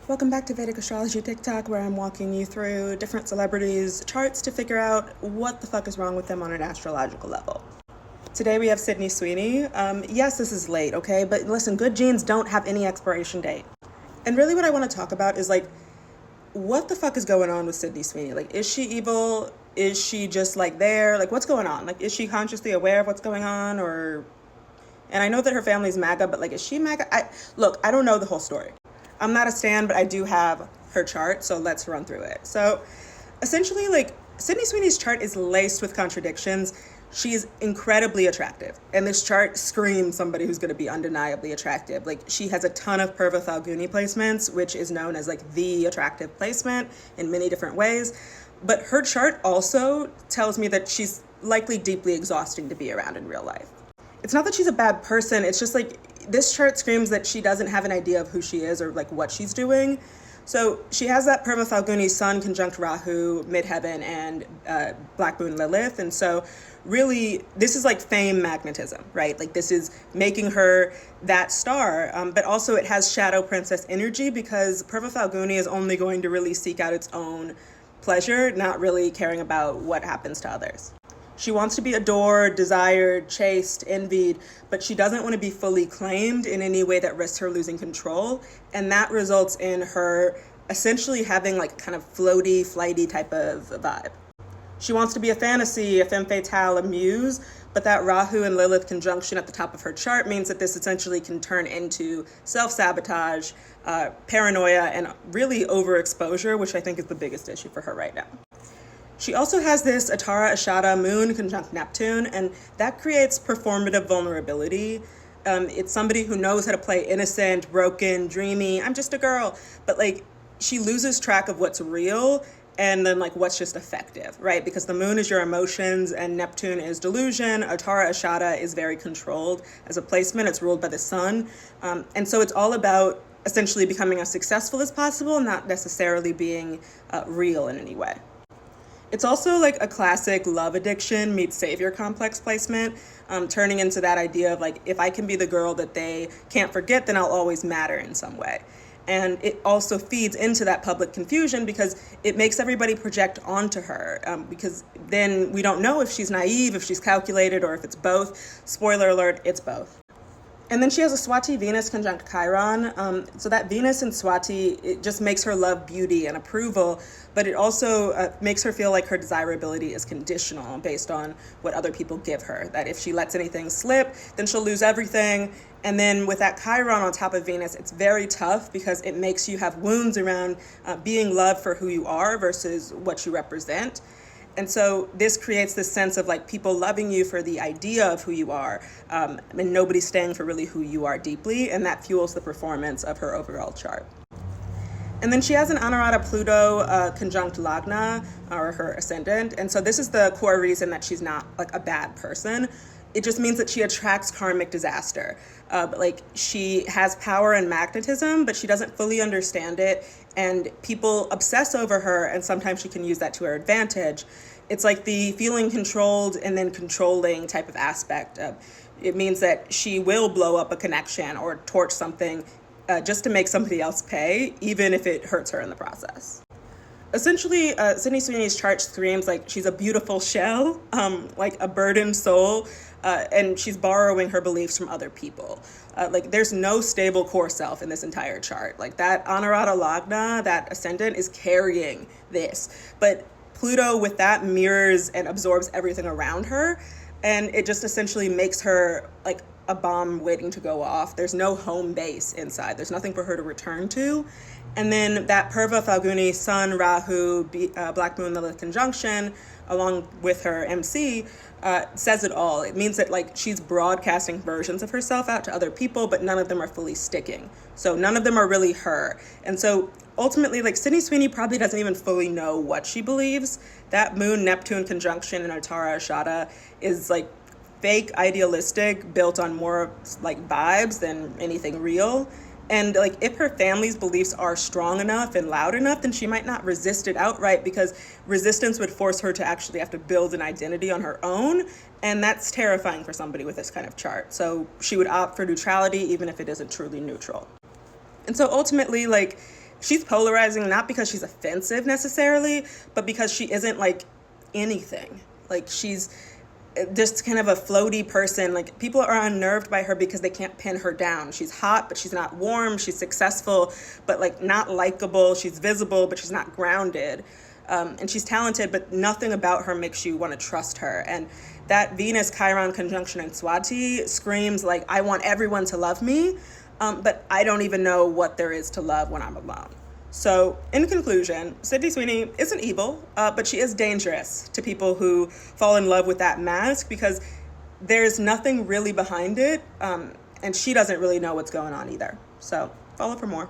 Welcome back to Vedic Astrology TikTok, where I'm walking you through different celebrities' charts to figure out what the fuck is wrong with them on an astrological level. Today we have Sydney Sweeney. Yes, this is late, okay? But listen, good genes don't have any expiration date. And really what I want to talk about is what the fuck is going on with Sydney Sweeney? Is she evil? Is she just there? What's going on? Is she consciously aware of what's going on? And I know that her family's MAGA, but is she MAGA? I don't know the whole story. I'm not a stan, but I do have her chart, so let's run through it. So essentially, Sydney Sweeney's chart is laced with contradictions. She's incredibly attractive, and this chart screams somebody who's going to be undeniably attractive. She has a ton of Purva Falguni placements, which is known as the attractive placement in many different ways. But her chart also tells me that she's likely deeply exhausting to be around in real life. It's not that she's a bad person, it's just this chart screams that she doesn't have an idea of who she is or what she's doing. So she has that Purva Falguni Sun conjunct Rahu, Midheaven, and Black Moon Lilith. And so really, this is fame magnetism, right? This is making her that star. But also it has shadow princess energy because Purva Falguni is only going to really seek out its own pleasure, not really caring about what happens to others. She wants to be adored, desired, chased, envied, but she doesn't want to be fully claimed in any way that risks her losing control. And that results in her essentially having kind of floaty, flighty type of vibe. She wants to be a fantasy, a femme fatale, a muse, but that Rahu and Lilith conjunction at the top of her chart means that this essentially can turn into self-sabotage, paranoia, and really overexposure, which I think is the biggest issue for her right now. She also has this Uttara Ashada moon conjunct Neptune, and that creates performative vulnerability. It's somebody who knows how to play innocent, broken, dreamy, I'm just a girl, but she loses track of what's real and then what's just effective, right? Because the moon is your emotions and Neptune is delusion. Uttara Ashada is very controlled as a placement. It's ruled by the sun. And so it's all about essentially becoming as successful as possible, not necessarily being real in any way. It's also a classic love addiction meets savior complex placement, turning into that idea of if I can be the girl that they can't forget, then I'll always matter in some way. And it also feeds into that public confusion because it makes everybody project onto her, because then we don't know if she's naive, if she's calculated, or if it's both. Spoiler alert, it's both. And then she has a Swati Venus conjunct Chiron. So that Venus in Swati, it just makes her love beauty and approval, but it also makes her feel like her desirability is conditional based on what other people give her. That if she lets anything slip, then she'll lose everything. And then with that Chiron on top of Venus, it's very tough because it makes you have wounds around being loved for who you are versus what you represent. And so this creates this sense of people loving you for the idea of who you are, and nobody staying for really who you are deeply, and that fuels the performance of her overall chart. And then she has an Anurata Pluto conjunct Lagna, or her ascendant, and so this is the core reason that she's not a bad person. It just means that she attracts karmic disaster. She has power and magnetism, but she doesn't fully understand it, and people obsess over her, and sometimes she can use that to her advantage. It's the feeling controlled and then controlling type of aspect. It means that she will blow up a connection or torch something just to make somebody else pay, even if it hurts her in the process. Essentially, Sydney Sweeney's chart screams she's a beautiful shell, a burdened soul, and she's borrowing her beliefs from other people. There's no stable core self in this entire chart. That Anurata Lagna, that ascendant, is carrying this. But Pluto with that mirrors and absorbs everything around her, and it just essentially makes her a bomb waiting to go off. There's no home base inside. There's nothing for her to return to. And then that Purva Falguni Sun, Rahu, Black Moon Lilith conjunction, along with her MC, says it all. It means that she's broadcasting versions of herself out to other people, but none of them are fully sticking. So none of them are really her. And so ultimately, Sydney Sweeney probably doesn't even fully know what she believes. That Moon Neptune conjunction in Uttara Ashada is fake idealistic, built on more vibes than anything real. And if her family's beliefs are strong enough and loud enough, then she might not resist it outright, because resistance would force her to actually have to build an identity on her own. And that's terrifying for somebody with this kind of chart. So she would opt for neutrality, even if it isn't truly neutral. And so ultimately, she's polarizing not because she's offensive necessarily, but because she isn't like anything. Like she's just kind of a floaty person. Like people are unnerved by her because they can't pin her down. She's hot, but she's not warm. She's successful, but like not likable. She's visible, but she's not grounded. And she's talented, but nothing about her makes you want to trust her. And that Venus Chiron conjunction in Swati screams like, I want everyone to love me, but I don't even know what there is to love when I'm alone. So in conclusion, Sydney Sweeney isn't evil, but she is dangerous to people who fall in love with that mask because there's nothing really behind it, and she doesn't really know what's going on either. So follow for more.